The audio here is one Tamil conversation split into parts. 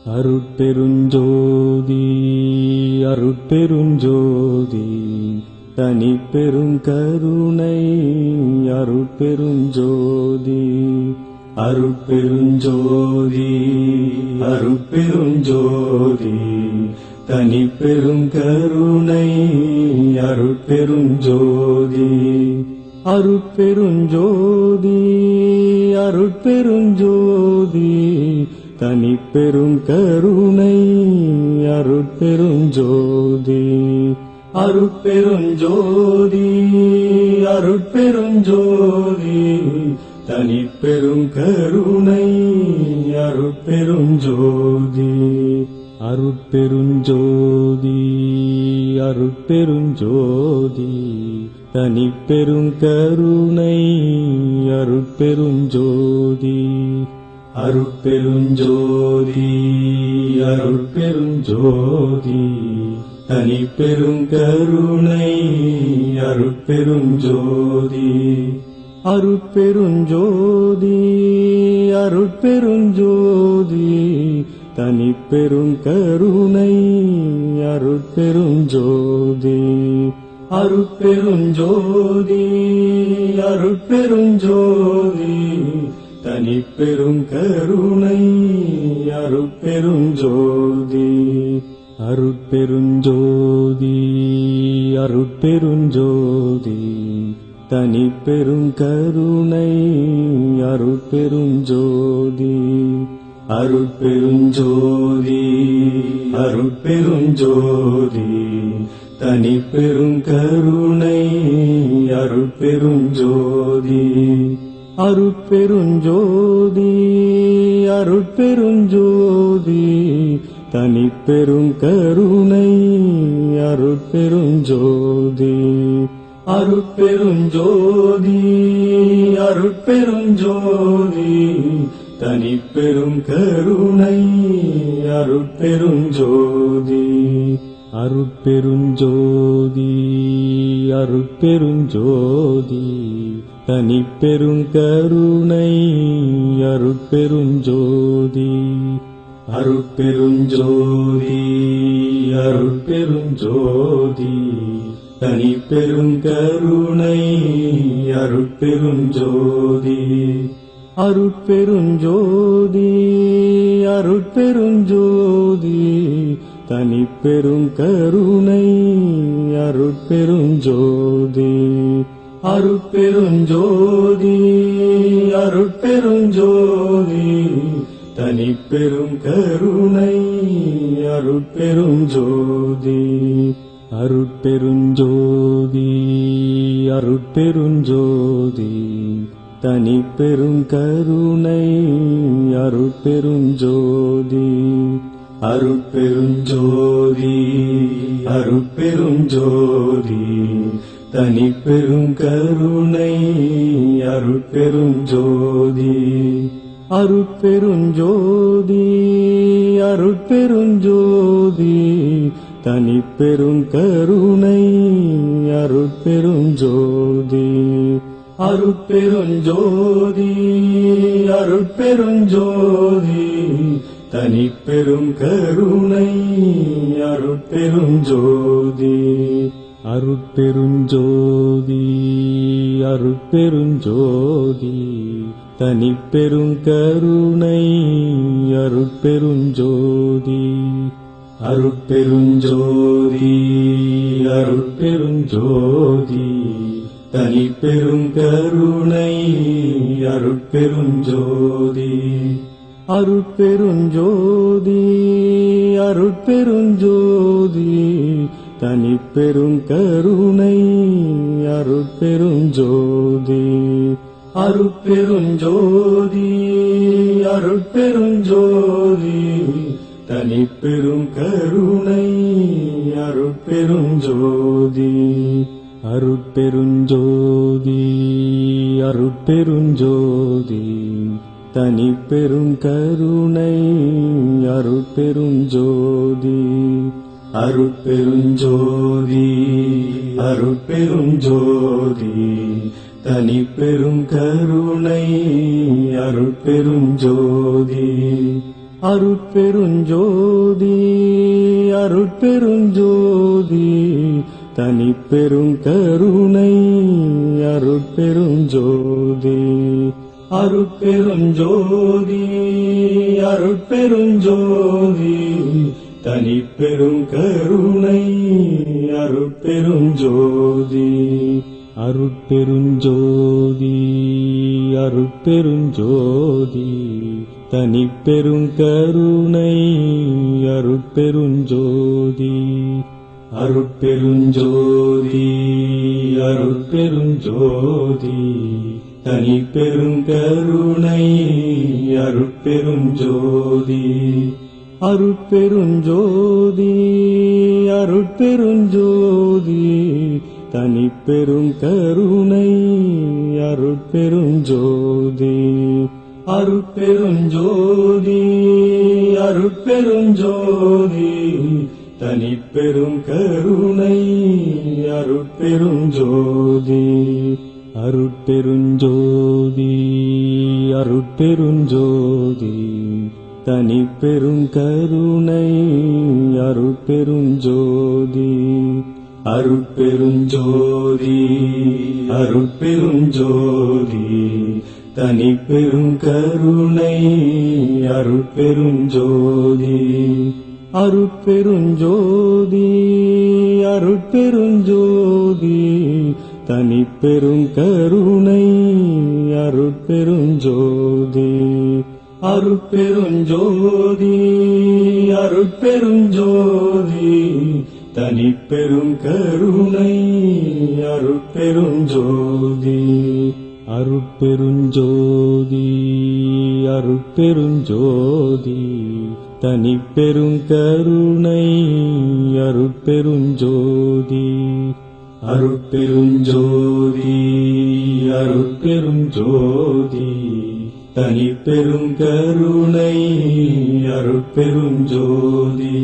அருட்பெருஞ்சோதி அருட்பெருஞ்சோதி தனிப்பெரும் கருணை அருட்பெருஞ்சோதி அருட்பெருஞ்சோதி அருட்பெருஞ்சோதி தனிப்பெரும் கருணை அருட்பெருஞ்சோதி அருட்பெருஞ்சோதி அருட்பெருஞ்சோதி தனிப்பெரும் கருணை அருட்பெருஞ்சோதி அருட்பெருஞ்சோதி அருட்பெருஞ்சோதி தனிப்பெரும் கருணை அருட்பெருஞ்சோதி அருட்பெருஞ்சோதி அருட்பெருஞ்சோதி தனிப்பெரும் கருணை அருட்பெருஞ்சோதி அருட்பெருஞ்சோதி அருட்பெருஞ்சோதி தனிப்பெரும் கருணை அருட்பெருஞ்சோதி அருட்பெருஞ்சோதி அருட்பெருஞ்சோதி தனிப்பெரும் கருணை அருட்பெருஞ்சோதி அருட்பெருஞ்சோதி அருட்பெருஞ்சோதி தனிப்பெரும் கருணை அருட்பெருஞ்சோதி அருட்பெருஞ்சோதி அருட்பெருஞ்சோதி தனிப்பெரும் கருணை அருட்பெருஞ்சோதி அருட்பெருஞ்சோதி அருட்பெருஞ்சோதி தனிப்பெரும் கருணை அருட்பெருஞ்சோதி அருட்பெருஞ்சோதி அருட்பெருஞ்சோதி தனிப்பெரும் கருணை அருட்பெருஞ்சோதி அருட்பெருஞ்சோதி அருட்பெருஞ்சோதி தனிப்பெரும் கருணை அருட்பெருஞ்சோதி அருட்பெருஞ்சோதி அருட்பெருஞ்சோதி தனிப்பெரும் கருணை அருட்பெருஞ்சோதி அருட்பெருஞ்சோதி அருட்பெருஞ்சோதி தனிப்பெரும் கருணை அருட்பெருஞ்சோதி அருட்பெருஞ்சோதி அருட்பெருஞ்சோதி தனிப்பெரும் கருணை அருட்பெருஞ்சோதி அருட்பெருஞ்சோதி அருட்பெருஞ்சோதி தனிப்பெரும் கருணை அருட்பெருஞ்சோதி அருட்பெருஞ்சோதி அருட்பெருஞ்சோதி தனிப்பெரும் கருணை அருட்பெருஞ்சோதி அருட்பெருஞ்சோதி அருட்பெருஞ்சோதி தனிப்பெரும் கருணை அருட்பெருஞ்சோதி அருட்பெருஞ்சோதி அருட்பெருஞ்சோதி தனிப்பெரும் கருணை அருட்பெருஞ்சோதி அருட்பெருஞ்சோதி அருட்பெருஞ்சோதி தனிப்பெரும் கருணை அருட்பெருஞ்சோதி அருட்பெருஞ்சோதி அருட்பெருஞ்சோதி தனிப்பெரும் கருணை அருட்பெருஞ்சோதி அருட்பெருஞ்சோதி அருட்பெருஞ்சோதி தனிப்பெரும் கருணை அருட்பெருஞ்சோதி அருட்பெருஞ்சோதி அருட்பெருஞ்சோதி தனிப்பெரும் கருணை அருட்பெருஞ்சோதி அருட்பெருஞ்சோதி அருட்பெருஞ்சோதி தனிப்பெரும் கருணை அருட்பெருஞ்சோதி அருட்பெருஞ்சோதி அருட்பெருஞ்சோதி தனிப்பெரும் கருணை அருட்பெருஞ்சோதி அருட்பெருஞ்சோதி அருட்பெருஞ்சோதி தனிப்பெரும் கருணை அருட்பெருஞ்சோதி அருட்பெருஞ்சோதி அருட்பெருஞ்சோதி தனிப்பெருங்கருணை அருட்பெருஞ்சோதி அருட்பெருஞ்சோதி அருட்பெருஞ்சோதி தனிப்பெருங்கருணை அருட்பெருஞ்சோதி அருட்பெருஞ்சோதி அருட்பெருஞ்சோதி தனிப்பெருங்கருணை அருட்பெருஞ்சோதி அருட்பெருஞ்சோதி அருட்பெருஞ்சோதி தனிப்பெருங்கருணை அருட்பெருஞ்சோதி அருட்பெருஞ்சோதி அருட்பெருஞ்சோதி தனிப்பெருங்கருணை அருட்பெருஞ்சோதி அருட்பெருஞ்சோதி அருட்பெருஞ்சோதி தனிப்பெருங்கருணை அருட்பெருஞ்சோதி அருட்பெருஞ்சோதி அருட்பெருஞ்சோதி தனிப்பெருங்கருணை அருட்பெருஞ்சோதி அருட்பெருஞ்சோதி அருட்பெருஞ்சோதி தனிப்பெருங்கருணை அருட்பெருஞ்சோதி அருட்பெருஞ்சோதி அருட்பெருஞ்சோதி தனிப்பெருங்கருணை அருட்பெருஞ்சோதி அருட்பெருஞ்சோதி அருட்பெருஞ்சோதி தனிப்பெருங்கருணை அருட்பெருஞ்சோதி அருட்பெருஞ்சோதி அருட்பெருஞ்சோதி தனிப்பெருங்கருணை அருட்பெருஞ்சோதி அருட்பெருஞ்சோதி அருட்பெருஞ்சோதி தனிப்பெருங்கருணை அருட்பெருஞ்சோதி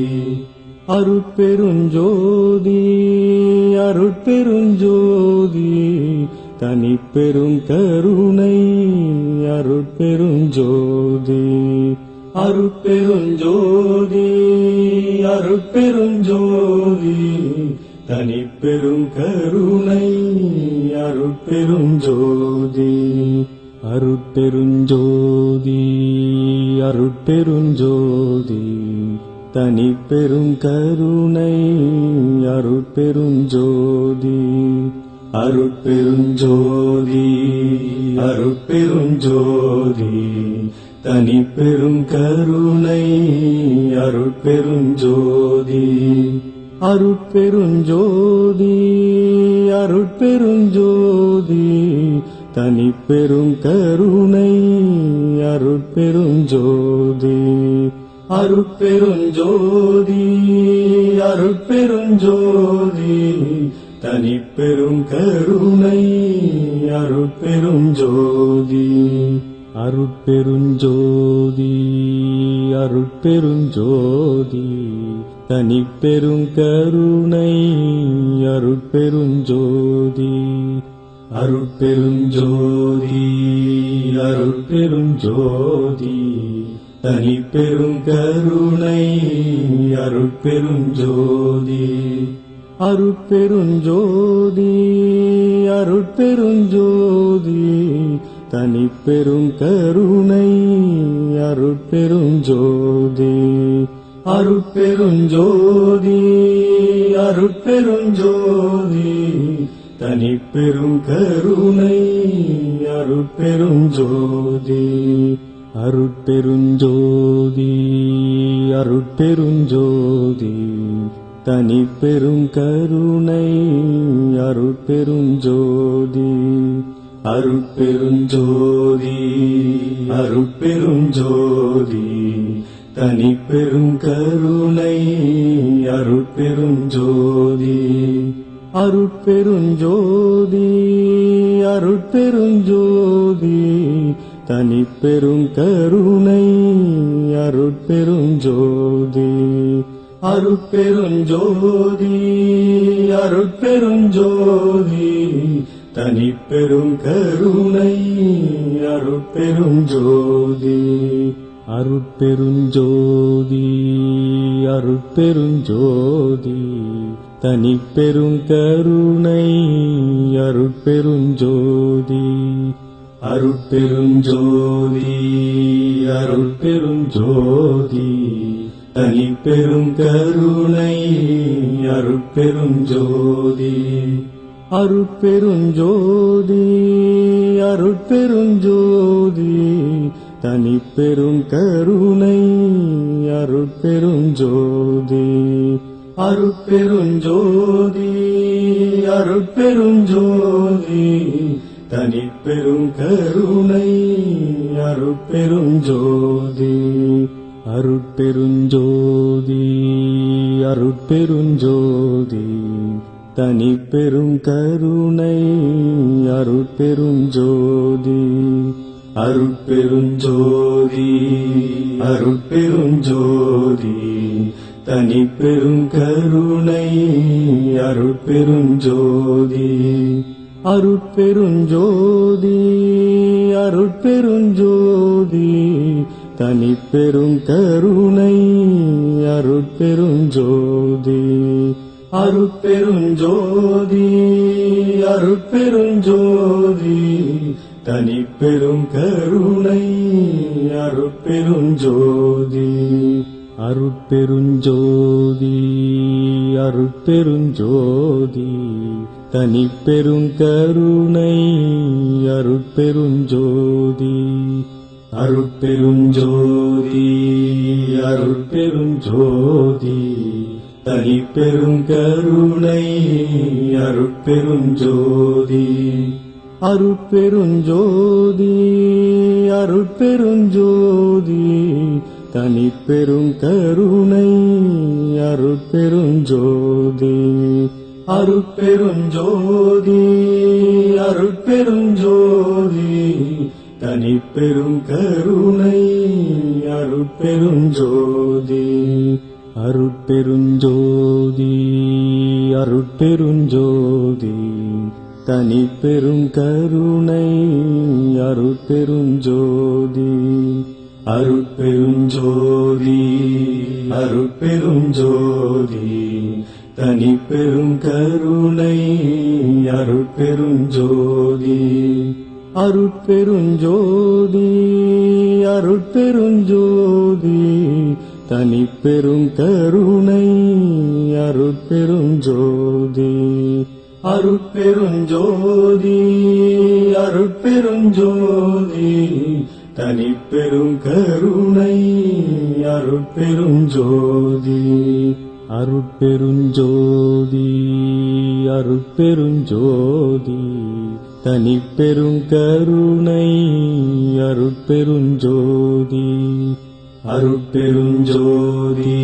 அருட்பெருஞ்சோதி அருட்பெருஞ்சோதி தனிப்பெருங்கருணை அருட்பெருஞ்சோதி அருட்பெருஞ்சோதி அருட்பெருஞ்சோதி தனிப்பெருங்கருணை அருட்பெருஞ்சோதி அருட்பெருஞ்சோதி அருட்பெருஞ்சோதி தனிப்பெருங்கருணை அருட்பெருஞ்சோதி அருட்பெருஞ்சோதி அருட்பெருஞ்சோதி தனிப்பெருங்கருணை அருட்பெருஞ்சோதி அருட்பெருஞ்சோதி அருட்பெருஞ்சோதி தனிப்பெருங்கருணை அருட்பெருஞ்சோதி அருட்பெருஞ்சோதி அருட்பெருஞ்சோதி தனிப்பெருங்கருணை அருட்பெருஞ்சோதி அருட்பெருஞ்சோதி அருட்பெருஞ்சோதி தனிப்பெருங்கருணை அருட்பெருஞ்சோதி அருட்பெருஞ்சோதி அருட்பெருஞ்சோதி தனிப்பெருங்கருணை அருட்பெருஞ்சோதி அருட்பெருஞ்சோதி அருட்பெருஞ்சோதி தனிப்பெருங்கருணை அருட்பெருஞ்சோதி அருட்பெருஞ்சோதி அருட்பெருஞ்சோதி தனிப்பெருங்கருணை அருட்பெருஞ்சோதி அருட்பெருஞ்சோதி அருட்பெருஞ்சோதி தனிப்பெருங்கருணை அருட்பெருஞ்சோதி அருட்பெருஞ்சோதி அருட்பெருஞ்சோதி தனிப்பெருங்கருணை அருட்பெருஞ்சோதி அருட்பெருஞ்சோதி அருட்பெருஞ்சோதி தனிப்பெருங்கருணை அருட்பெருஞ்சோதி அருட்பெருஞ்சோதி அருட்பெருஞ்சோதி தனிப்பெருங்கருணை அருட்பெருஞ்சோதி அருட்பெருஞ்சோதி அருட்பெருஞ்சோதி தனிப்பெருங்கருணை அருட்பெருஞ்சோதி அருட்பெருஞ்சோதி அருட்பெருஞ்சோதி தனிப்பெருங்கருணை அருட்பெருஞ்சோதி அருட்பெருஞ்சோதி அருட்பெருஞ்சோதி தனிப்பெருங்கருணை அருட்பெருஞ்சோதி அருட்பெருஞ்சோதி அருட்பெருஞ்சோதி தனிப்பெருங்கருணை அருட்பெருஞ்சோதி அருட்பெருஞ்சோதி அருட்பெருஞ்சோதி தனிப்பெருங்கருணை அருட்பெருஞ்சோதி அருட்பெருஞ்சோதி அருட்பெருஞ்சோதி தனிப்பெருங்கருணை அருட்பெருஞ்சோதி அருட்பெருஞ்சோதி அருட்பெருஞ்சோதி தனிப்பெருங்கருணை அருட்பெருஞ்சோதி அருட்பெருஞ்சோதி அருட்பெருஞ்சோதி தனிப்பெருங்கருணை அருட்பெருஞ்சோதி அருட்பெருஞ்சோதி அருட்பெருஞ்சோதி தனிப்பெருங்கருணை அருட்பெருஞ்சோதி அருட்பெருஞ்சோதி அருட்பெருஞ்சோதி தனிப்பெருங்கருணை அருட்பெருஞ்சோதி அருட்பெருஞ்சோதி அருட்பெருஞ்சோதி தனிப்பெருங்கருணை அருட்பெருஞ்சோதி அருட்பெருஞ்சோதி அருட்பெருஞ்சோதி தனிப்பெருங்கருணை அருட்பெருஞ்சோதி அருட்பெருஞ்சோதி அருட்பெருஞ்சோதி தனிப்பெருங்கருணை அருட்பெருஞ்சோதி அருட்பெருஞ்சோதி அருட்பெருஞ்சோதி தனிப்பெருங்கருணை அருட்பெருஞ்சோதி அருட்பெருஞ்சோதி அருட்பெருஞ்சோதி தனிப்பெருங்கருணை அருட்பெருஞ்சோதி அருட்பெருஞ்சோதி அருட்பெருஞ்சோதி தனிப்பெருங்கருணை அருட்பெருஞ்சோதி அருட்பெருஞ்சோதி அருட்பெருஞ்சோதி தனிப்பெருங்கருணை அருட்பெருஞ்சோதி அருட்பெருஞ்சோதி